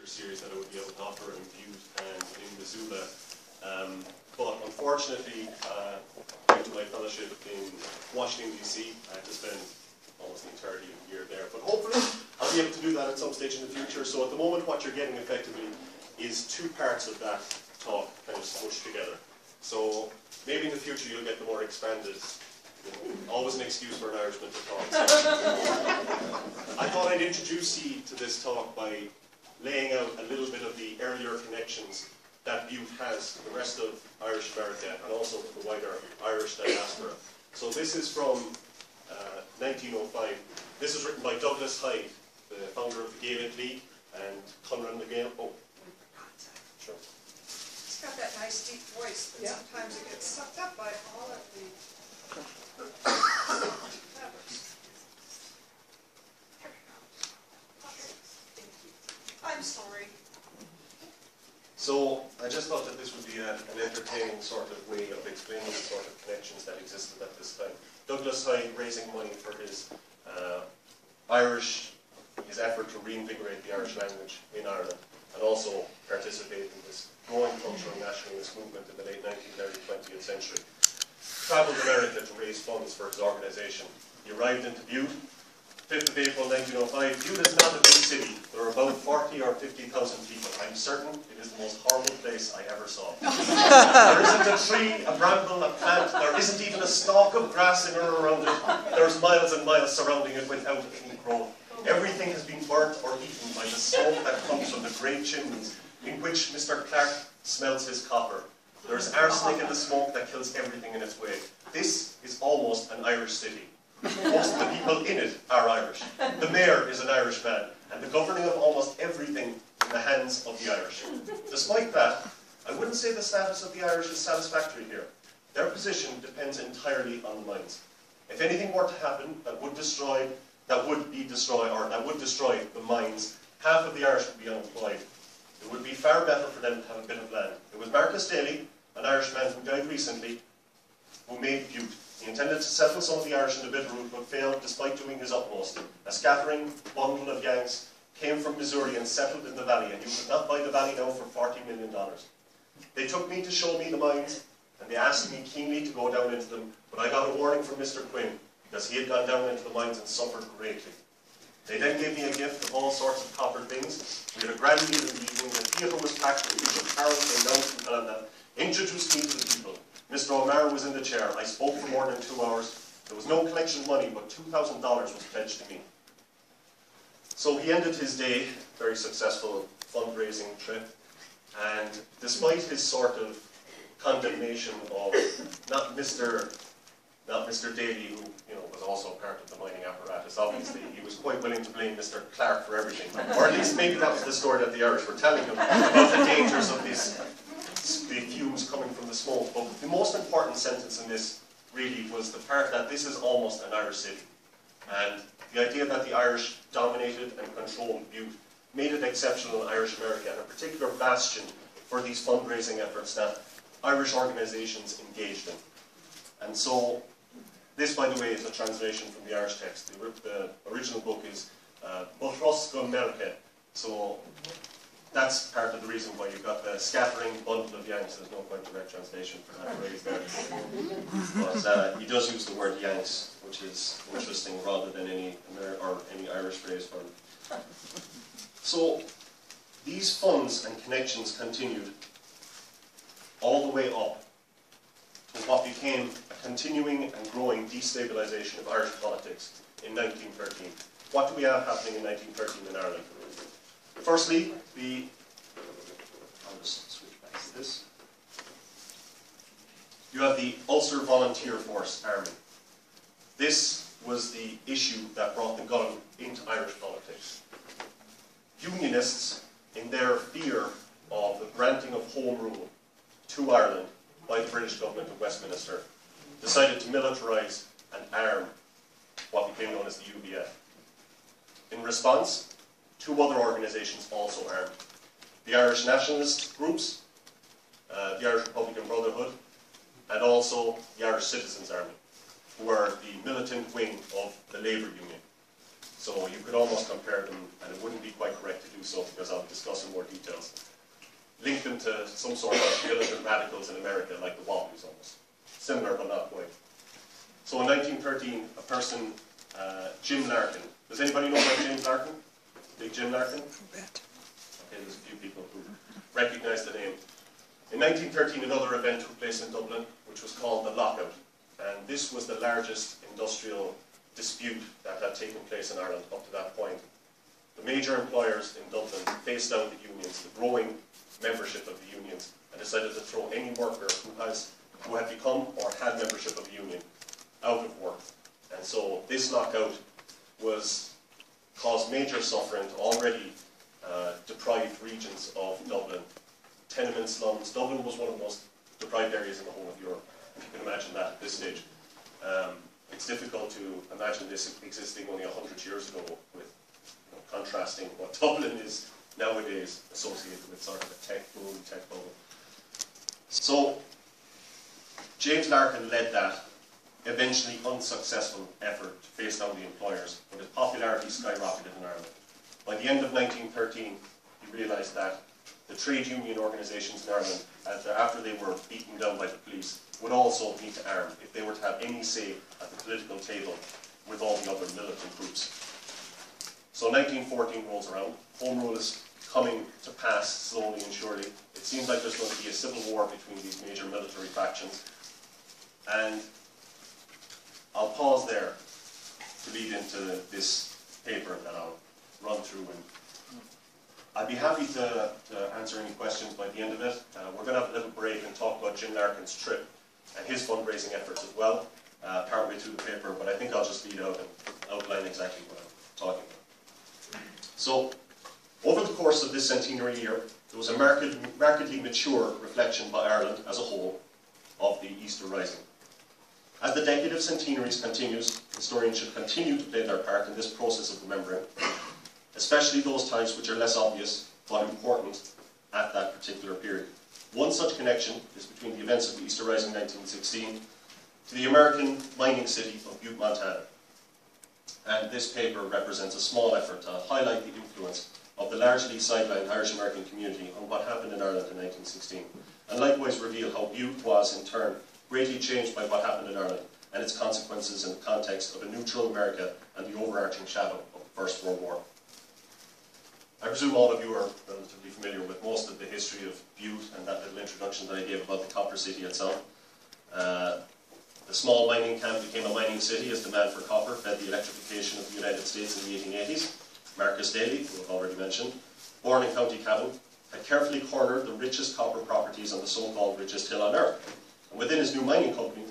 particular series that I would be able to offer in Butte and in Missoula. But unfortunately, due to my fellowship in Washington, D.C., I had to spend almost the entirety of the year there. But hopefully, I'll be able to do that at some stage in the future. So at the moment, what you're getting effectively is two parts of that talk kind of smushed together. So maybe in the future, you'll get the more expanded, always an excuse for an Irishman to talk. So I thought I'd introduce you to this talk by laying out a little bit of the earlier connections that Butte has to the rest of Irish America and also to the wider Irish diaspora. So this is from 1905. This is written by Douglas Hyde, the founder of the Gaelic League, and Conran the Gael. Oh, sure. It's got that nice deep voice, but sometimes it gets sucked up by all of the fabrics. I'm sorry. So I just thought that this would be an entertaining sort of way of explaining the sort of connections that existed at this time. Douglas Hyde raising money for his effort to reinvigorate the Irish language in Ireland, and also participate in this growing cultural nationalist movement in the late 19th, early 20th century. Travelled to America to raise funds for his organisation. He arrived into Butte, 5th of April 1905. Butte is not a big city. There are about 40 or 50,000 people. I'm certain it is the most horrible place I ever saw. There isn't a tree, a bramble, a plant. There isn't even a stalk of grass in or around it. There's miles and miles surrounding it without any growth. Everything has been burnt or eaten by the smoke that comes from the great chimneys in which Mr. Clark smelts his copper. There's arsenic in the smoke that kills everything in its way. This is almost an Irish city. Most of the people in it are Irish. The mayor is an Irish man, and the governing of almost everything in the hands of the Irish. Despite that, I wouldn't say the status of the Irish is satisfactory here. Their position depends entirely on the mines. If anything were to happen that would destroy the mines, half of the Irish would be unemployed. It would be far better for them to have a bit of land. It was Marcus Daly, an Irishman who died recently, who made Butte. He intended to settle some of the Irish in the Bitterroot, but failed despite doing his utmost. A scattering bundle of Yanks came from Missouri and settled in the valley, and you could not buy the valley now for $40 million. They took me to show me the mines, and they asked me keenly to go down into them, but I got a warning from Mr. Quinn, because he had gone down into the mines and suffered greatly. They then gave me a gift of all sorts of copper things. We had a grand meal in the evening, the theatre was packed, and Bishop Harold came down from Helena, introduced me to the people. Mr. O'Mara was in the chair. I spoke for more than 2 hours. There was no collection money, but $2,000 was pledged to me. So he ended his day, very successful fundraising trip, and despite his sort of condemnation of not Mr. Daly, who was also part of the mining apparatus, obviously, he was quite willing to blame Mr. Clark for everything. Or at least maybe that was the story that the Irish were telling him about the dangers of the fumes coming from the smoke. But the most important sentence in this really was the part that this is almost an Irish city. And the idea that the Irish dominated and controlled Butte made it exceptional in Irish America, and a particular bastion for these fundraising efforts that Irish organisations engaged in. And so, this, by the way, is a translation from the Irish text. The original book is Butte-Silver Bow. So, that's part of the reason why you've got the scattering bundle of Yanks. There's no quite direct translation for that phrase there. But he does use the word Yanks, which is interesting rather than any Irish phrase for it. So, these funds and connections continued all the way up to what became a continuing and growing destabilization of Irish politics in 1913. What do we have happening in 1913 in Ireland? Firstly, I'll just switch back to this. You have the Ulster Volunteer Force Army. This was the issue that brought the gun into Irish politics. Unionists, in their fear of the granting of home rule to Ireland by the British government of Westminster, decided to militarise and arm what became known as the UBF. In response, two other organisations also armed. The Irish nationalist groups, the Irish Republican Brotherhood, and also the Irish Citizens Army, who were the militant wing of the Labour Union. So you could almost compare them, and it wouldn't be quite correct to do so because I'll discuss in more details. Link them to some sort of militant radicals in America, like the Wobblies almost. Similar, but not quite. So in 1913, a person, Jim Larkin. Does anybody know about James Larkin? Big Jim Larkin? Okay, there's a few people who recognize the name. In 1913, another event took place in Dublin, which was called the Lockout. And this was the largest industrial dispute that had taken place in Ireland up to that point. The major employers in Dublin faced down the unions, the growing membership of the unions, and decided to throw any worker who had become or had membership of a union out of work. And so this lockout caused major suffering to already deprived regions of Dublin. Tenement slums. Dublin was one of the most deprived areas in the whole of Europe, if you can imagine that at this stage. It's difficult to imagine this existing only 100 years ago with contrasting what Dublin is nowadays associated with sort of a tech boom, tech bubble. So James Larkin led that eventually unsuccessful effort to face down the employers, but his popularity skyrocketed in Ireland. By the end of 1913, he realised that the trade union organisations in Ireland, after they were beaten down by the police, would also need to arm if they were to have any say at the political table with all the other militant groups. So 1914 rolls around. Home Rule is coming to pass slowly and surely. It seems like there's going to be a civil war between these major military factions. And I'll pause there to lead into this paper that I'll run through. And I'd be happy to answer any questions by the end of it. We're going to have a little break and talk about Jim Larkin's trip and his fundraising efforts as well, partway through the paper, but I think I'll just lead out and outline exactly what I'm talking about. So, over the course of this centenary year, there was a markedly mature reflection by Ireland as a whole of the Easter Rising. As the decade of centenaries continues, historians should continue to play their part in this process of remembering, especially those times which are less obvious but important at that particular period. One such connection is between the events of the Easter Rising 1916 to the American mining city of Butte, Montana. And this paper represents a small effort to highlight the influence of the largely sidelined Irish-American community on what happened in Ireland in 1916, and likewise reveal how Butte was, in turn, greatly changed by what happened in Ireland and its consequences in the context of a neutral America and the overarching shadow of the First World War. I presume all of you are relatively familiar with most of the history of Butte and that little introduction that I gave about the copper city itself. The small mining camp became a mining city as demand for copper fed the electrification of the United States in the 1880s. Marcus Daly, who I've already mentioned, born in County Cavan, had carefully cornered the richest copper properties on the so-called richest hill on earth. And within his new mining company,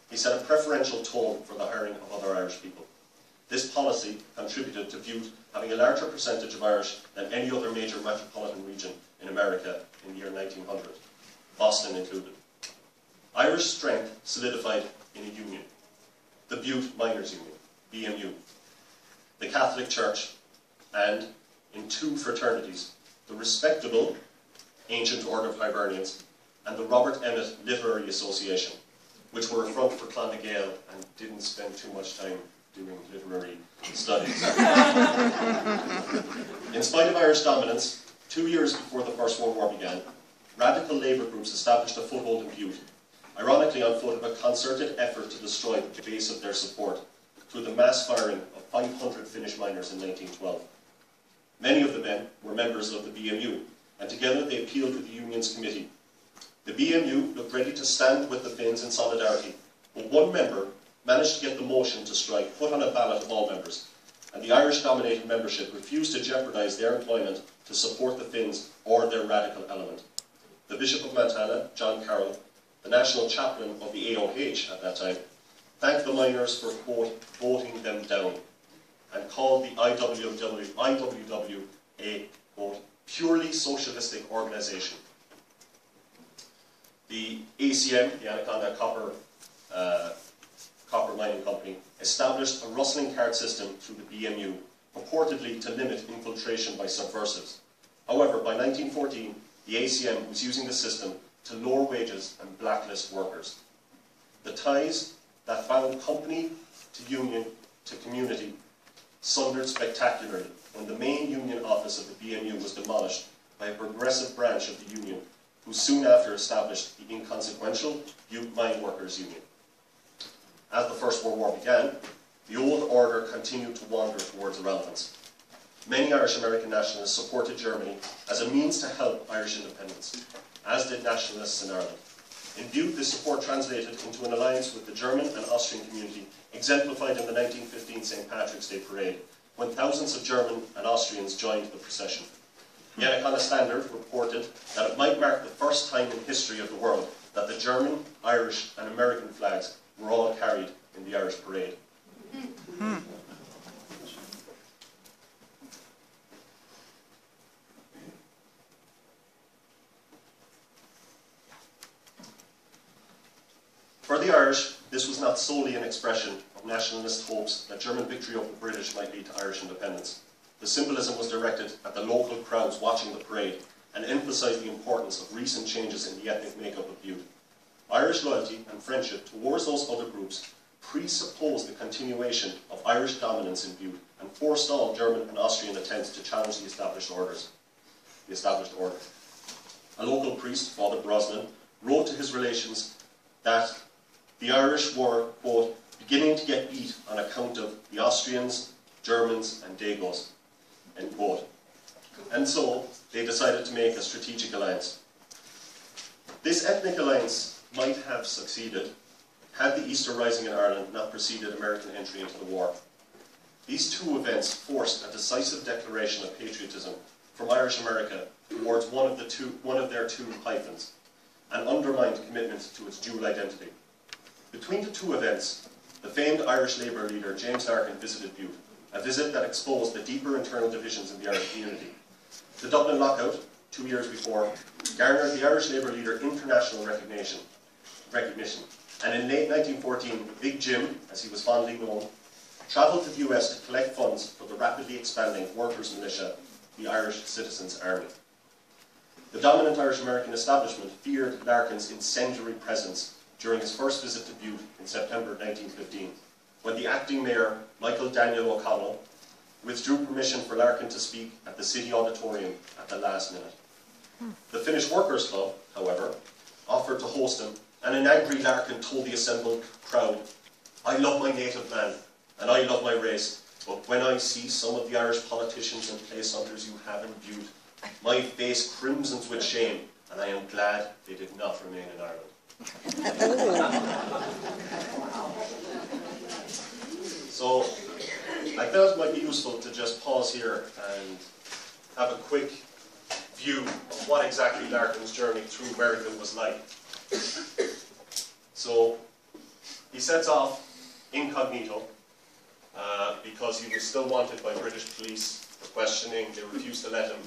he set a preferential tone for the hiring of other Irish people. This policy contributed to Butte having a larger percentage of Irish than any other major metropolitan region in America in the year 1900, Boston included. Irish strength solidified in a union, the Butte Miners Union, BMU, the Catholic Church, and in two fraternities, the respectable Ancient Order of Hibernians and the Robert Emmet Literary Association, which were a front for Clan Gael and didn't spend too much time doing literary studies. In spite of Irish dominance, 2 years before the First World War began, radical labour groups established a foothold in Butte, ironically on foot of a concerted effort to destroy the base of their support through the mass firing of 500 Finnish miners in 1912. Many of the men were members of the BMU, and together they appealed to the Union's committee. The BMU looked ready to stand with the Finns in solidarity, but one member managed to get the motion to strike put on a ballot of all members, and the Irish-dominated membership refused to jeopardise their employment to support the Finns or their radical element. The Bishop of Montana, John Carroll, the national chaplain of the AOH at that time, thanked the miners for, quote, voting them down, and called the IWW a, quote, purely socialistic organisation. The ACM, the Anaconda Copper Mining Company, established a rustling card system through the BMU, purportedly to limit infiltration by subversives. However, by 1914, the ACM was using the system to lower wages and blacklist workers. The ties that bound company to union to community sundered spectacularly when the main union office of the BMU was demolished by a progressive branch of the union, who soon after established the inconsequential Butte Mine Workers Union. As the First World War began, the old order continued to wander towards irrelevance. Many Irish-American nationalists supported Germany as a means to help Irish independence, as did nationalists in Ireland. In Butte, this support translated into an alliance with the German and Austrian community, exemplified in the 1915 St. Patrick's Day parade, when thousands of German and Austrians joined the procession. The Anaconda Standard reported that it might mark the first time in history of the world that the German, Irish and American flags were all carried in the Irish parade. For the Irish, this was not solely an expression of nationalist hopes that German victory over the British might lead to Irish independence. The symbolism was directed at the local crowds watching the parade and emphasised the importance of recent changes in the ethnic makeup of Butte. Irish loyalty and friendship towards those other groups presupposed the continuation of Irish dominance in Butte and forestalled German and Austrian attempts to challenge the established order. A local priest, Father Brosnan, wrote to his relations that the Irish were, quote, beginning to get beat on account of the Austrians, Germans and Dagos, end quote. And so they decided to make a strategic alliance. This ethnic alliance might have succeeded had the Easter Rising in Ireland not preceded American entry into the war. These two events forced a decisive declaration of patriotism from Irish America towards one of their two hyphens, and undermined commitment to its dual identity. Between the two events, the famed Irish Labour leader James Larkin visited Butte, a visit that exposed the deeper internal divisions in the Irish community. The Dublin lockout, 2 years before, garnered the Irish Labour leader international recognition, and in late 1914, Big Jim, as he was fondly known, travelled to the US to collect funds for the rapidly expanding workers' militia, the Irish Citizens' Army. The dominant Irish-American establishment feared Larkin's incendiary presence during his first visit to Butte in September 1915, when the acting mayor, Michael Daniel O'Connell, withdrew permission for Larkin to speak at the city auditorium at the last minute. The Finnish Workers' Club, however, offered to host him, and an angry Larkin told the assembled crowd, "I love my native land, and I love my race, but when I see some of the Irish politicians and place hunters you have in Butte, my face crimsons with shame, and I am glad they did not remain in Ireland." So, I felt it might be useful to just pause here and have a quick view of what exactly Larkin's journey through America was like. So, he sets off incognito because he was still wanted by British police for questioning. They refused to let him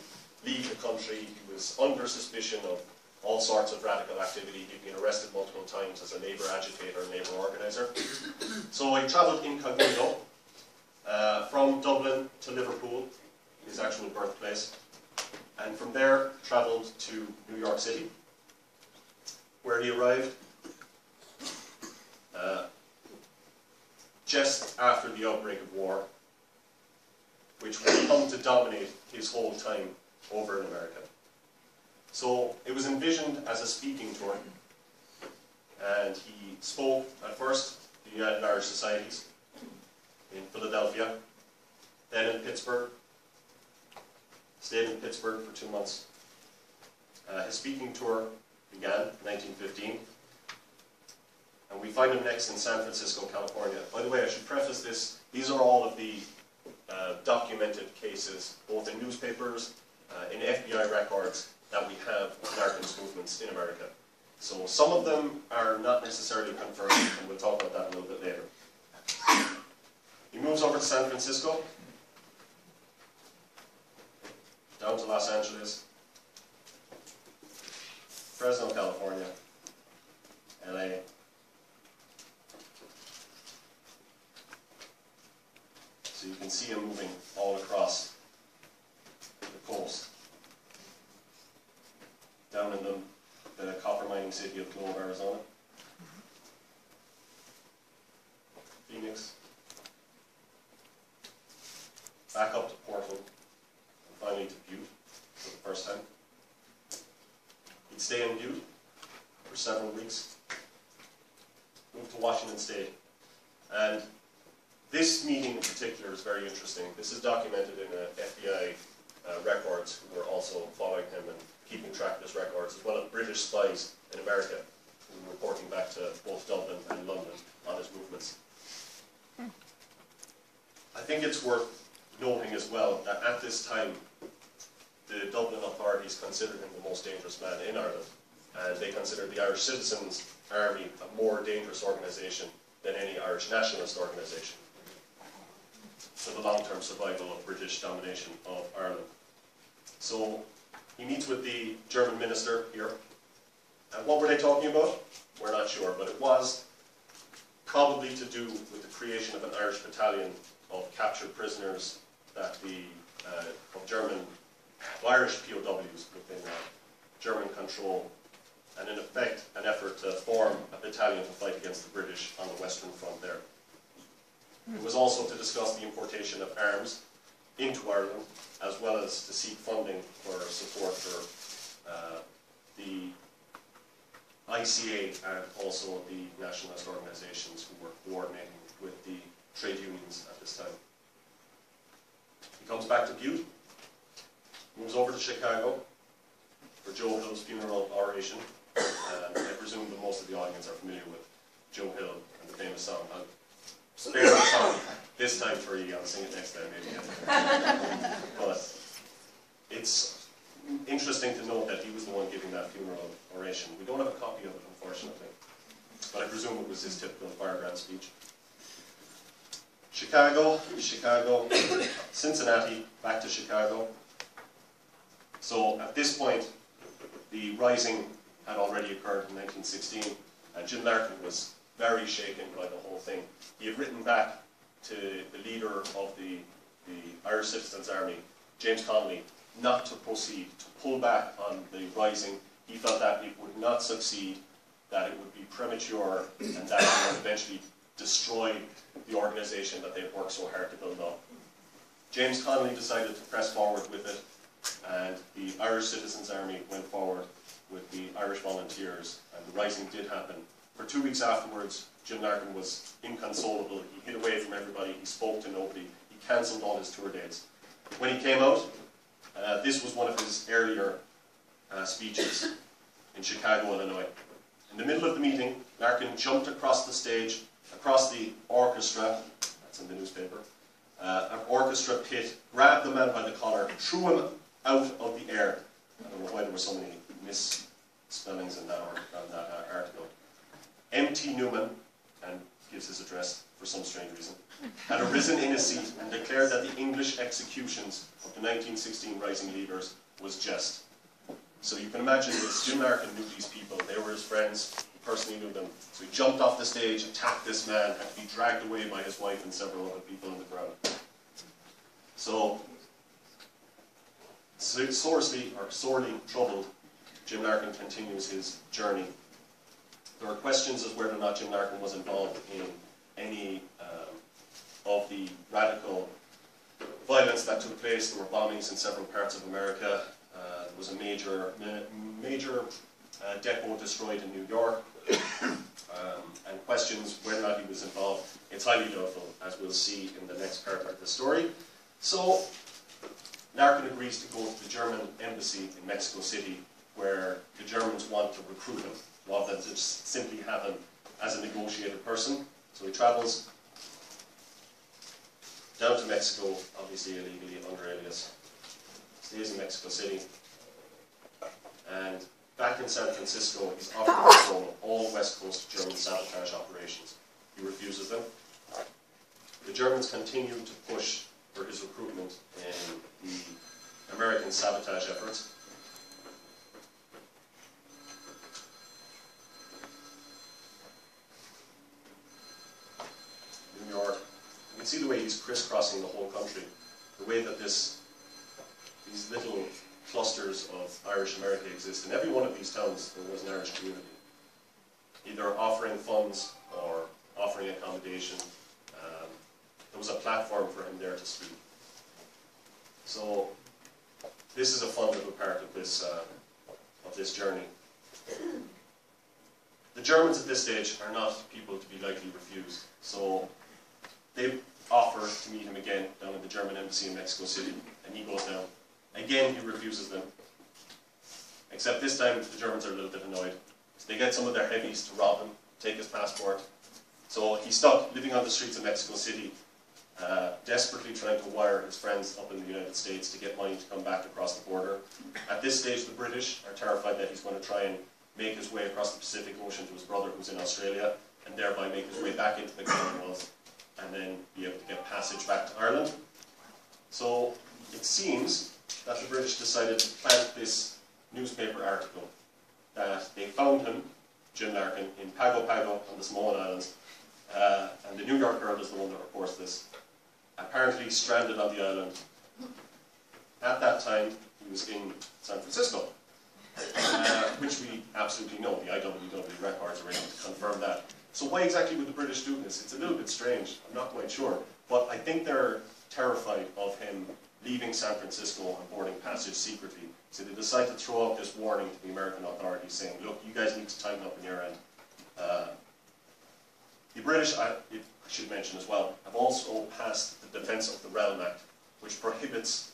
leave the country. He was under suspicion of all sorts of radical activity. He'd been arrested multiple times as a labour agitator and labour organiser. So he travelled incognito from Dublin to Liverpool, his actual birthplace, and from there travelled to New York City, where he arrived just after the outbreak of war, which would come to dominate his whole time over in America. So it was envisioned as a speaking tour, and he spoke at first at the United Irish Societies in Philadelphia, then in Pittsburgh, stayed in Pittsburgh for 2 months. His speaking tour began in 1915, and we find him next in San Francisco, California. By the way, I should preface this, these are all of the documented cases, both in newspapers, in FBI records, that we have of Larkin's movements in America. So some of them are not necessarily confirmed, and we'll talk about that a little bit later. He moves over to San Francisco, down to Los Angeles, Fresno, California, LA. So you can see him moving all across the coast. Down in the copper mining city of Globe, Arizona. Phoenix. He'd stay in Butte for several weeks, moved to Washington State, and this meeting in particular is very interesting. This is documented in FBI records who were also following him and keeping track of his records, as well as British spies in America who were reporting back to both Dublin and London on his movements. I think it's worth noting as well that at this time the Dublin authorities considered him the most dangerous man in Ireland, and they considered the Irish Citizens Army a more dangerous organisation than any Irish nationalist organisation for the long-term survival of British domination of Ireland. So he meets with the German minister here, and what were they talking about? We're not sure, but it was probably to do with the creation of an Irish battalion of captured prisoners that of Irish POWs within German control, and in effect an effort to form a battalion to fight against the British on the Western Front there. It was also to discuss the importation of arms into Ireland, as well as to seek funding for support for the ICA and also the nationalist organisations who were coordinating with the trade unions at this time. He comes back to Butte, moves over to Chicago for Joe Hill's funeral oration, and I presume that most of the audience are familiar with Joe Hill and the famous song. I'll spare the song this time for you, I'll sing it next time maybe. But it's interesting to note that he was the one giving that funeral oration. We don't have a copy of it, unfortunately, but I presume it was his typical firebrand speech. Chicago, Cincinnati, back to Chicago. So at this point, the rising had already occurred in 1916, and Jim Larkin was very shaken by the whole thing. He had written back to the leader of the Irish Citizens Army, James Connolly, not to proceed, to pull back on the rising. He felt that it would not succeed, that it would be premature, and that it would eventually destroy the organisation that they had worked so hard to build up. James Connolly decided to press forward with it, and the Irish Citizens Army went forward with the Irish Volunteers, and the rising did happen. For 2 weeks afterwards, Jim Larkin was inconsolable. He hid away from everybody, he spoke to nobody, he cancelled all his tour dates. When he came out, this was one of his earlier speeches in Chicago, Illinois. In the middle of the meeting, Larkin jumped across the stage, across the orchestra, that's in the newspaper, an orchestra pit, grabbed the man by the collar, threw him out of the air. I don't know why there were so many misspellings in that article. M.T. Noonan, and gives his address for some strange reason, had arisen in his seat and declared that the English executions of the 1916 rising leaders was jest. So you can imagine this, Jim Larkin knew these people, they were his friends, he personally knew them. So he jumped off the stage, attacked this man, had to be dragged away by his wife and several other people in the crowd. So, sorely troubled, Jim Larkin continues his journey. There are questions as whether or not Jim Larkin was involved in any of the radical violence that took place. There were bombings in several parts of America. There was a major depot destroyed in New York. And questions whether or not he was involved. It's highly doubtful, as we'll see in the next part of the story. So, Larkin agrees to go to the German embassy in Mexico City, where the Germans want to recruit him, rather than just simply have him as a negotiated person. So he travels down to Mexico, obviously illegally under alias, stays in Mexico City, and back in San Francisco, he's offered to control all West Coast German sabotage operations. He refuses them. The Germans continue to push for his recruitment in the American sabotage efforts. New York. You can see the way he's crisscrossing the whole country. The way that these little clusters of Irish America exist. In every one of these towns, there was an Irish community, either offering funds or offering accommodation. There was a platform for him there to speak. So this is a fundamental part of this journey. The Germans at this stage are not people to be lightly refused, so they offer to meet him again down at the German embassy in Mexico City, and he goes down. Again, he refuses them, except this time the Germans are a little bit annoyed. So they get some of their heavies to rob him, take his passport. So he's stuck living on the streets of Mexico City, desperately trying to wire his friends up in the United States to get money to come back across the border. At this stage, the British are terrified that he's going to try and make his way across the Pacific Ocean to his brother who's in Australia, and thereby make his way back into the Commonwealth, and then be able to get passage back to Ireland. So it seems that the British decided to plant this newspaper article that they found him, Jim Larkin, in Pago Pago on the Samoan Islands, and the New York Herald is the one that reports this, apparently stranded on the island. At that time, he was in San Francisco, which we absolutely know. The IWW records are able to confirm that. So why exactly would the British do this? It's a little bit strange. I'm not quite sure. But I think they're terrified of him leaving San Francisco and boarding passage secretly. So they decide to throw out this warning to the American authorities saying, look, you guys need to tighten up on your end. The British, I should mention as well, have also passed the Defence of the Realm Act, which prohibits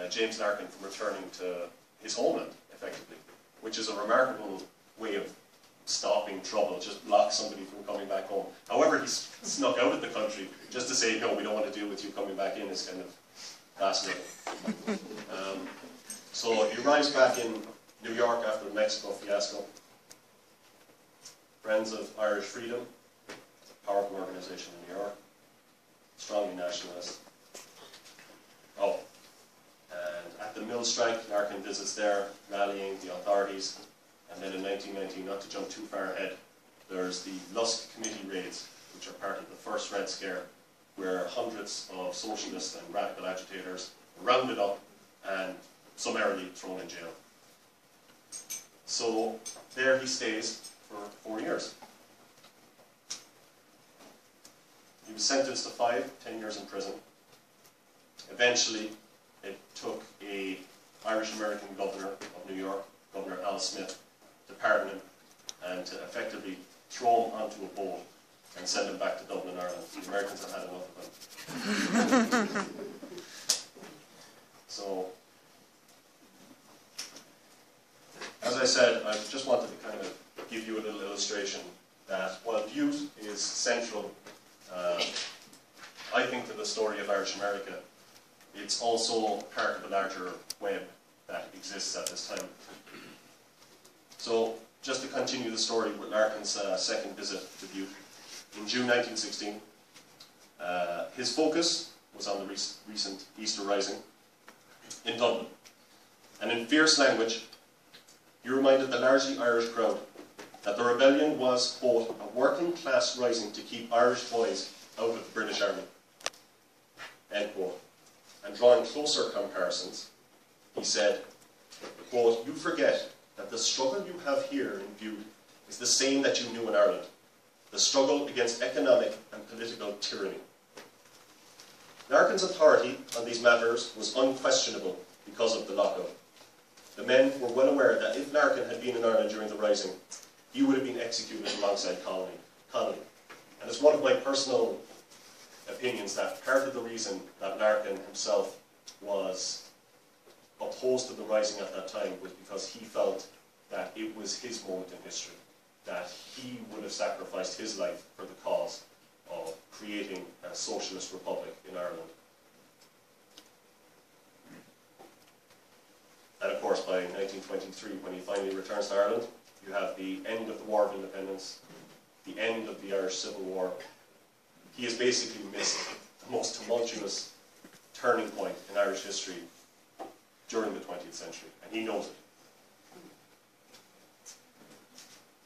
James Larkin from returning to his homeland, effectively, which is a remarkable way of stopping trouble, just block somebody from coming back home. However, he's snuck out of the country just to say, no, we don't want to deal with you coming back in, is kind of fascinating. So he arrives back in New York after the Mexico fiasco. Friends of Irish Freedom, a powerful organization in New York, strongly nationalist. Oh, and at the mill strike, Larkin visits there, rallying the authorities. And then in 1919, not to jump too far ahead, there's the Lusk Committee raids, which are part of the first Red Scare, where hundreds of socialist and radical agitators are rounded up and summarily thrown in jail. So there he stays for 4 years. He was sentenced to 10 years in prison. Eventually, it took an Irish-American governor of New York, Governor Al Smith, to pardon him and to effectively throw him onto a boat and send him back to Dublin, Ireland. The Americans have had enough of him. So, as I said, I just wanted to kind of give you a little illustration that while Butte is central, I think, to the story of Irish America, it's also part of a larger web that exists at this time. So, just to continue the story with Larkin's second visit to Butte, in June 1916, his focus was on the recent Easter Rising in Dublin. And in fierce language, he reminded the largely Irish crowd that the rebellion was, quote, a working class rising to keep Irish boys out of the British Army, end quote. And drawing closer comparisons, he said, quote, you forget that the struggle you have here in Butte is the same that you knew in Ireland, the struggle against economic and political tyranny. Larkin's authority on these matters was unquestionable because of the lockout. The men were well aware that if Larkin had been in Ireland during the Rising, he would have been executed alongside Connolly. And it's one of my personal opinions that part of the reason that Larkin himself was opposed to the Rising at that time was because he felt that it was his moment in history, that he would have sacrificed his life for the cause of creating a socialist republic in Ireland. And of course, by 1923, when he finally returns to Ireland, you have the end of the War of Independence, the end of the Irish Civil War. He has basically missed the most tumultuous turning point in Irish history during the 20th century, and he knows it.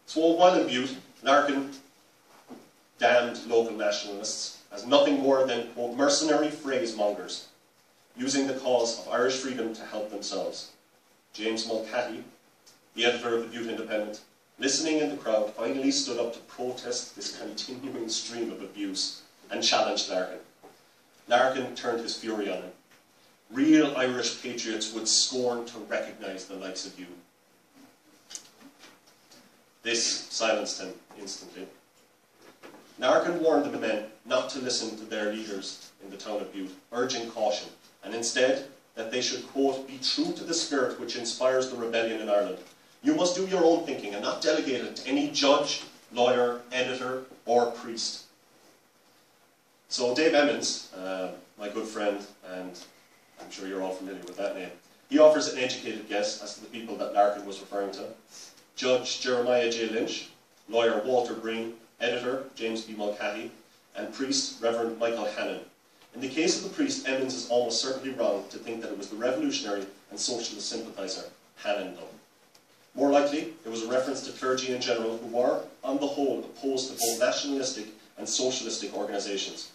So while in Butte, Larkin damned local nationalists as nothing more than, quote, mercenary phrasemongers, using the cause of Irish freedom to help themselves. James Mulcahy, the editor of the Butte Independent, listening in the crowd, finally stood up to protest this continuing stream of abuse and challenged Larkin. Larkin turned his fury on him. Real Irish patriots would scorn to recognise the likes of you. This silenced him instantly. Larkin warned the men not to listen to their leaders in the town of Butte, urging caution, and instead that they should, quote, be true to the spirit which inspires the rebellion in Ireland. You must do your own thinking and not delegate it to any judge, lawyer, editor, or priest. So Dave Emmons, my good friend, and I'm sure you're all familiar with that name, he offers an educated guess as to the people that Larkin was referring to. Judge Jeremiah J. Lynch, lawyer Walter Breen, editor James B. Mulcahy, and priest Reverend Michael Hannon. In the case of the priest, Emmons is almost certainly wrong to think that it was the revolutionary and socialist sympathiser, Hannon, though. More likely, it was a reference to clergy in general who were, on the whole, opposed to both nationalistic and socialistic organisations.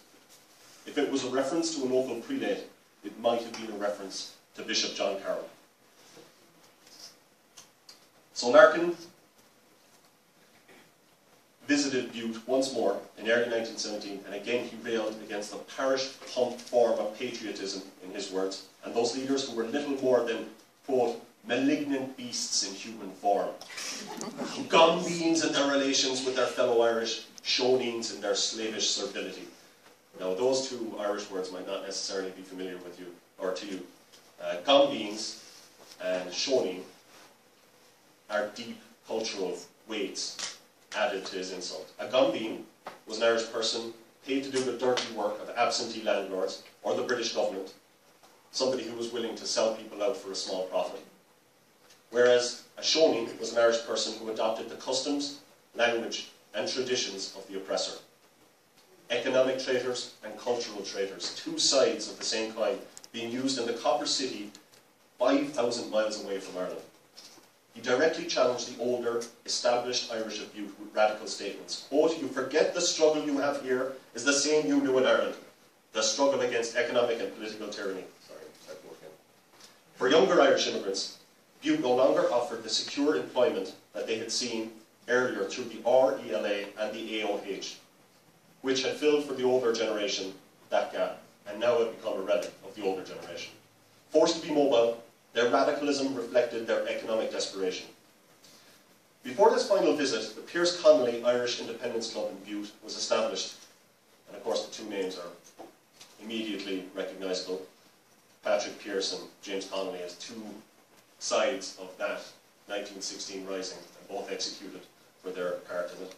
If it was a reference to a local prelate, it might have been a reference to Bishop John Carroll. So Larkin visited Butte once more in early 1917, and again he railed against the parish pump form of patriotism, in his words, and those leaders who were little more than, quote, malignant beasts in human form. Gumbeans in their relations with their fellow Irish, Shonines in their slavish servility. Now those two Irish words might not necessarily be familiar with you, or to you. Gumbeans and Shonine are deep cultural weights added to his insult. A gumbean was an Irish person paid to do the dirty work of absentee landlords or the British government, somebody who was willing to sell people out for a small profit. Whereas a Shonine was an Irish person who adopted the customs, language and traditions of the oppressor. Economic traitors and cultural traitors, two sides of the same coin, being used in the Copper City 5,000 miles away from Ireland. He directly challenged the older, established Irish of Butte with radical statements. Quote, you forget the struggle you have here is the same you knew in Ireland. The struggle against economic and political tyranny. For younger Irish immigrants, Butte no longer offered the secure employment that they had seen earlier through the RELA and the AOH, which had filled for the older generation that gap, and now had become a relic of the older generation. Forced to be mobile, their radicalism reflected their economic desperation. Before this final visit, the Pearce-Connolly Irish Independence Club in Butte was established, and of course the two names are immediately recognisable. Patrick Pearce and James Connolly as two sides of that 1916 rising, and both executed for their part in it.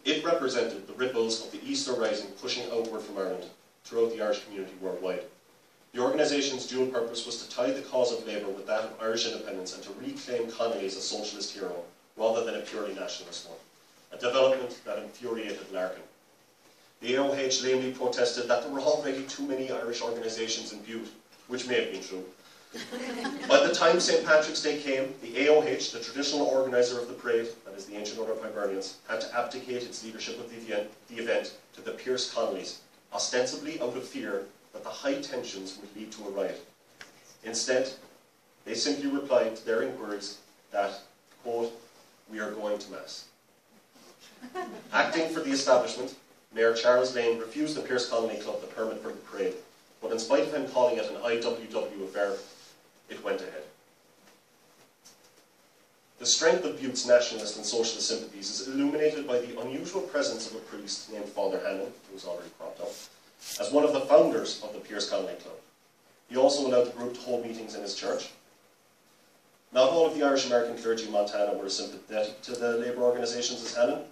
It represented the ripples of the Easter Rising pushing outward from Ireland throughout the Irish community worldwide. The organisation's dual purpose was to tie the cause of labour with that of Irish independence and to reclaim Connolly as a socialist hero, rather than a purely nationalist one, a development that infuriated Larkin. The AOH lamely protested that there were already too many Irish organisations in Butte, which may have been true. By the time St. Patrick's Day came, the AOH, the traditional organiser of the parade, that is the Ancient Order of Hibernians, had to abdicate its leadership of the event to the Pearce-Connollys, ostensibly out of fear that the high tensions would lead to a riot. Instead, they simply replied to their inquiries that, quote, we are going to Mass. Acting for the establishment, Mayor Charles Lane refused the Pearce-Connolly Club the permit for the parade, but in spite of him calling it an IWW affair, it went ahead. The strength of Butte's nationalist and socialist sympathies is illuminated by the unusual presence of a priest named Father Hannon, who's already cropped up, as one of the founders of the Pearce-Connolly Club. He also allowed the group to hold meetings in his church. Not all of the Irish-American clergy in Montana were as sympathetic to the labour organisations as Hannon,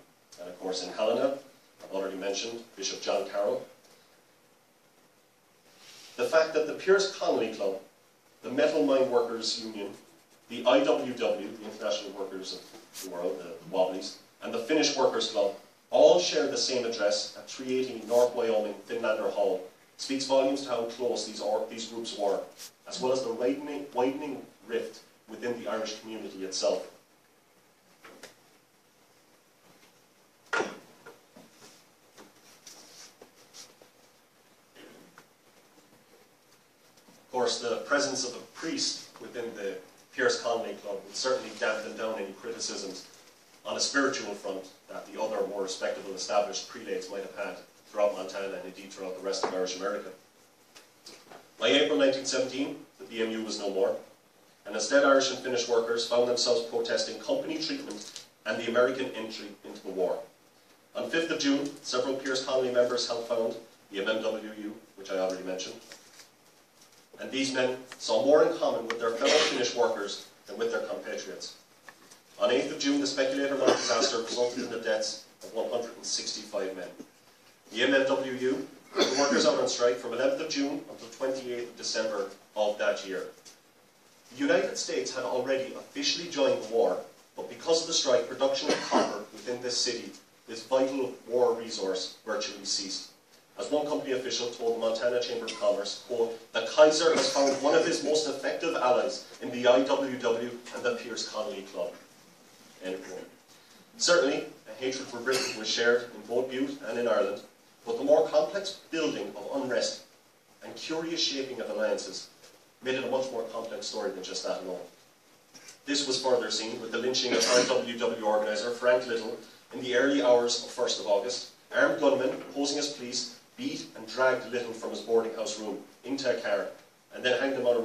and of course in Helena, I've already mentioned, Bishop John Carroll. The fact that the Pearce-Connolly Club, the Metal Mine Workers Union, the IWW, the International Workers of the World, the Wobblies, and the Finnish Workers Club all share the same address at 380 North Wyoming, Finlander Hall, speaks volumes to how close these groups were, as well as the widening rift within the Irish community itself. Of course, the presence of a priest within the Pearce-Connolly Club would certainly dampen down any criticisms on a spiritual front that the other more respectable established prelates might have had throughout Montana and indeed throughout the rest of Irish America. By April 1917, the BMU was no more, and instead Irish and Finnish workers found themselves protesting company treatment and the American entry into the war. On 5th of June, several Pearce-Connolly members helped found the MMWU, which I already mentioned. And these men saw more in common with their fellow Finnish workers than with their compatriots. On 8th of June, the speculator mine disaster resulted in the deaths of 165 men. The MMWU put the workers out on strike from 11th of June until 28th of December of that year. The United States had already officially joined the war, but because of the strike, production of copper within this city, this vital war resource, virtually ceased. As one company official told the Montana Chamber of Commerce, quote, "The Kaiser has found one of his most effective allies in the IWW and the Pearce-Connolly Club." End quote. Certainly, a hatred for Britain was shared in both Butte and in Ireland, but the more complex building of unrest and curious shaping of alliances made it a much more complex story than just that alone. This was further seen with the lynching of IWW organiser Frank Little in the early hours of 1st of August. Armed gunmen, posing as police, beat and dragged Little from his boarding house room into a car and then hanged him on a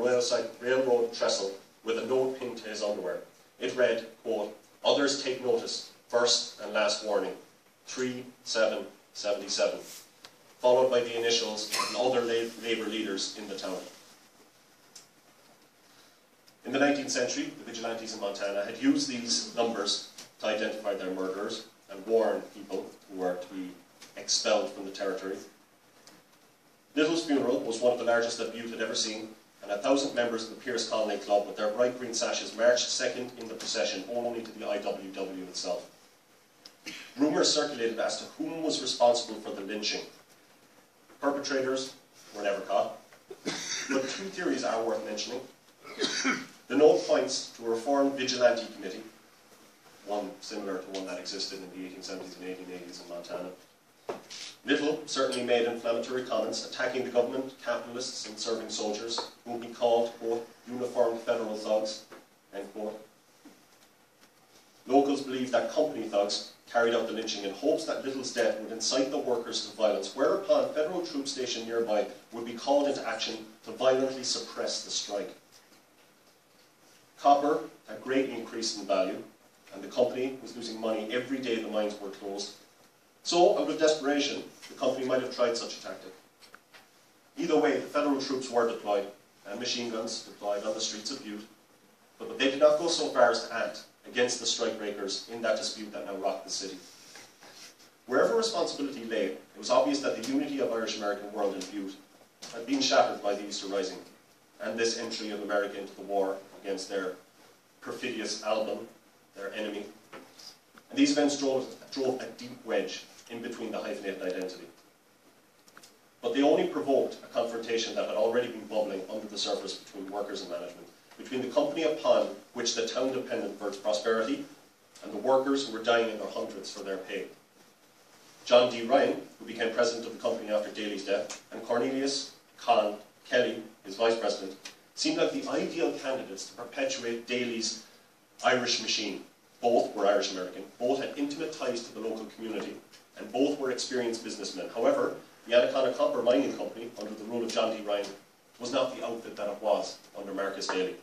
railroad trestle with a note pinned to his underwear. It read, quote, "Others take notice, first and last warning, 3777, followed by the initials of other labour leaders in the town." In the 19th century, the vigilantes in Montana had used these numbers to identify their murderers and warn people who were to be expelled from the territory. Little's funeral was one of the largest that Butte had ever seen, and 1,000 members of the Pearce-Connolly Club with their bright green sashes marched second in the procession only to the IWW itself. Rumours circulated as to whom was responsible for the lynching. Perpetrators were never caught, but two theories are worth mentioning. The note points to a reformed vigilante committee, one similar to one that existed in the 1870s and 1880s in Montana. Little certainly made inflammatory comments attacking the government, capitalists and serving soldiers, whom he called, quote, "uniformed federal thugs," end quote. Locals believed that company thugs carried out the lynching in hopes that Little's death would incite the workers to violence, whereupon federal troops stationed nearby would be called into action to violently suppress the strike. Copper had greatly increased in value, and the company was losing money every day the mines were closed. So, out of desperation, the company might have tried such a tactic. Either way, the federal troops were deployed, and machine guns deployed on the streets of Butte, but they did not go so far as to act against the strikebreakers in that dispute that now rocked the city. Wherever responsibility lay, it was obvious that the unity of Irish-American world in Butte had been shattered by the Easter Rising, and this entry of America into the war against their perfidious album, their enemy. And these events drove a deep wedge in between the hyphenated identity. But they only provoked a confrontation that had already been bubbling under the surface between workers and management, between the company upon which the town depended for its prosperity and the workers who were dying in their hundreds for their pay. John D. Ryan, who became president of the company after Daly's death, and Cornelius Con Kelly, his vice president, seemed like the ideal candidates to perpetuate Daly's Irish machine. Both were Irish-American, both had intimate ties to the local community, and both were experienced businessmen. However, the Anaconda Copper Mining Company, under the rule of John D. Ryan, was not the outfit that it was under Marcus Daly.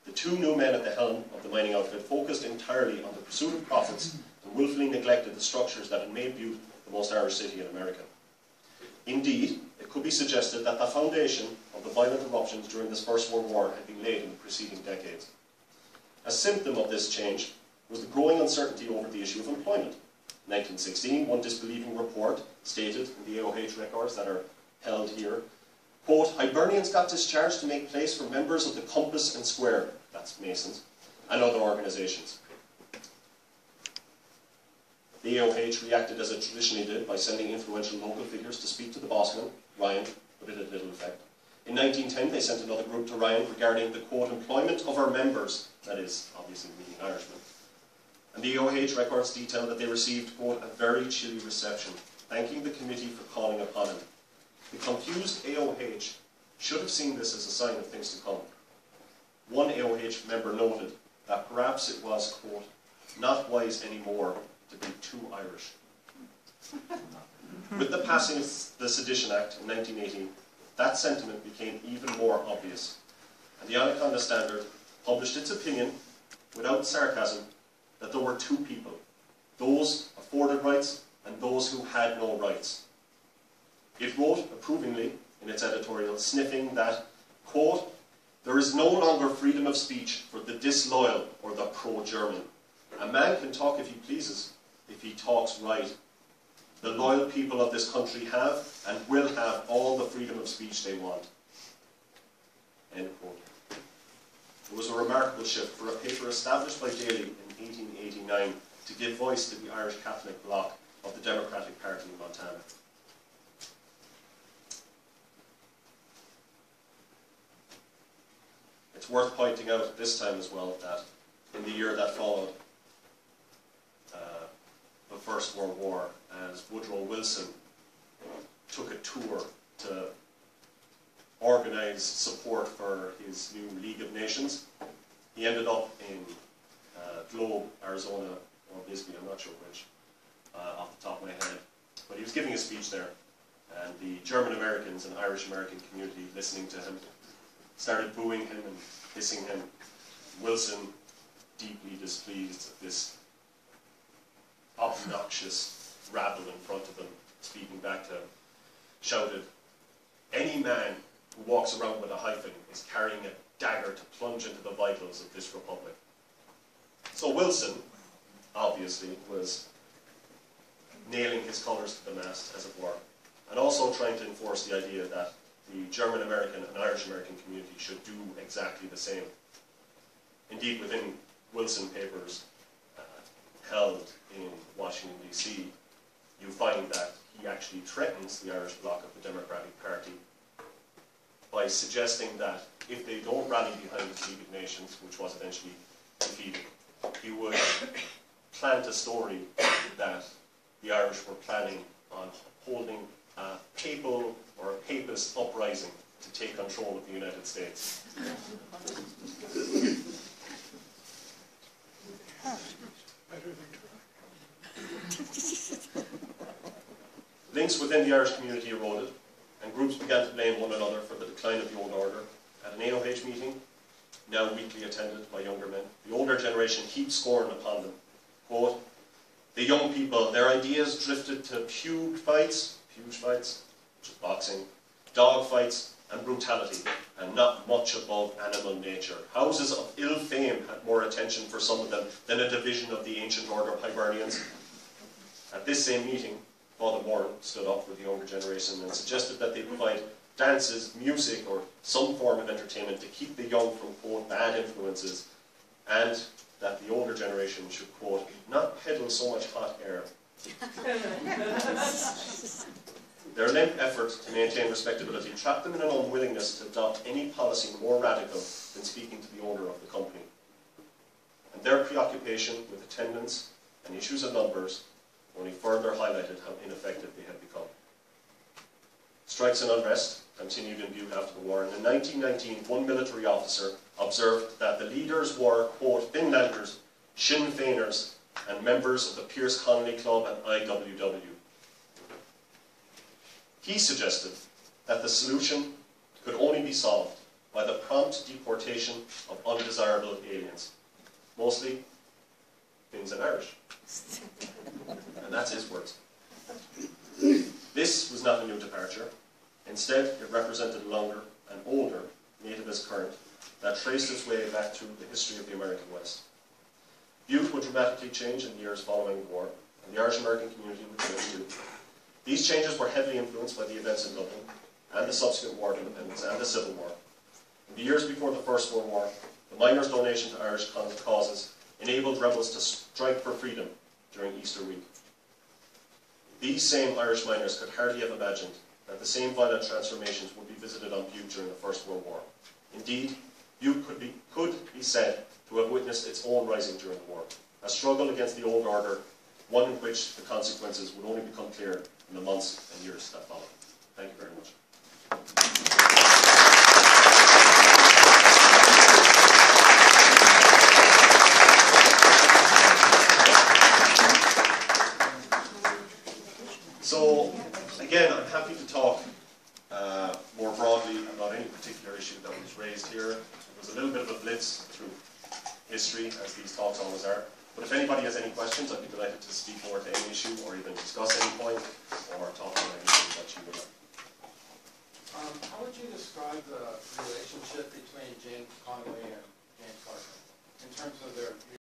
The two new men at the helm of the mining outfit focused entirely on the pursuit of profits and willfully neglected the structures that had made Butte the most Irish city in America. Indeed, it could be suggested that the foundation of the violent eruptions during this First World War had been laid in the preceding decades. A symptom of this change was the growing uncertainty over the issue of employment. In 1916, one disbelieving report stated in the AOH records that are held here, quote, "Hibernians got discharged to make place for members of the Compass and Square," that's Masons, "and other organisations." The AOH reacted as it traditionally did by sending influential local figures to speak to the bossman, Ryan, but it had little effect. In 1910, they sent another group to Ryan regarding the, quote, "employment of our members," that is, obviously meaning Irishmen. And the AOH records detail that they received, quote, "a very chilly reception, thanking the committee for calling upon him." The confused AOH should have seen this as a sign of things to come. One AOH member noted that perhaps it was, quote, "not wise anymore to be too Irish." With the passing of the Sedition Act in 1918, that sentiment became even more obvious, and the Anaconda Standard published its opinion, without sarcasm, that there were two people, those afforded rights and those who had no rights. It wrote approvingly in its editorial, sniffing that, quote, "There is no longer freedom of speech for the disloyal or the pro-German. A man can talk if he pleases, if he talks right. The loyal people of this country have and will have all the freedom of speech they want." End quote. It was a remarkable shift for a paper established by Daly in 1889 to give voice to the Irish Catholic bloc of the Democratic Party in Montana. It's worth pointing out at this time as well that in the year that followed the First World War, as Woodrow Wilson took a tour to organize support for his new League of Nations, he ended up in Globe, Arizona, or Bisbee, I'm not sure which, off the top of my head. But he was giving a speech there, and the German Americans and Irish American community listening to him started booing him and hissing him. Wilson, deeply displeased at this obnoxious rabble in front of him, speaking back to him, shouted, "Any man who walks around with a hyphen is carrying a dagger to plunge into the vitals of this republic." So Wilson, obviously, was nailing his colours to the mast, as it were, and also trying to enforce the idea that the German American and Irish American community should do exactly the same. Indeed, within Wilson papers held in Washington, D.C., you find that he actually threatens the Irish bloc of the Democratic Party by suggesting that if they don't rally behind the League of Nations, which was eventually defeated, he would plant a story that the Irish were planning on holding a papal or a papist uprising to take control of the United States. Links within the Irish community eroded, and groups began to blame one another for the decline of the old order. At an AOH meeting, now weekly attended by younger men, the older generation heaped scorn upon them. Quote, "The young people, their ideas drifted to huge fights, which is boxing, dog fights, and brutality, and not much above animal nature. Houses of ill fame had more attention for some of them than a division of the ancient order of Hibernians." At this same meeting, Father Warren stood up for the younger generation and suggested that they provide dances, music, or some form of entertainment to keep the young from, quote, bad influences, and that the older generation should, quote, not peddle so much hot air. Their limp effort to maintain respectability trapped them in an unwillingness to adopt any policy more radical than speaking to the owner of the company. And their preoccupation with attendance and issues of numbers only further highlighted how ineffective they had become. Strikes and unrest continued in Butte after the war, and in 1919, one military officer observed that the leaders were, quote, Finlanders, Sinn Féiners, and members of the Pearce-Connolly Club and IWW. He suggested that the solution could only be solved by the prompt deportation of undesirable aliens, mostly Finns and Irish. And that's his words. This was not a new departure. Instead, it represented a longer and older nativist current that traced its way back through the history of the American West. Butte would dramatically change in the years following the war, and the Irish American community would change too. These changes were heavily influenced by the events in Dublin, and the subsequent War of Independence, and the Civil War. In the years before the First World War, the miners' donation to Irish causes enabled rebels to strike for freedom during Easter week. These same Irish miners could hardly have imagined that the same violent transformations would be visited on Butte during the First World War. Indeed, Butte could be said to have witnessed its own rising during the war, a struggle against the old order, one in which the consequences would only become clear in the months and years that followed. Thank you very much. So, again, I'm happy to talk more broadly about any particular issue that was raised here. It was a little bit of a blitz through history, as these talks always are. But if anybody has any questions, I'd be delighted to speak more to any issue, or even discuss any point, or talk about anything that you would like. How would you describe the relationship between James Connolly and James Parker in terms of their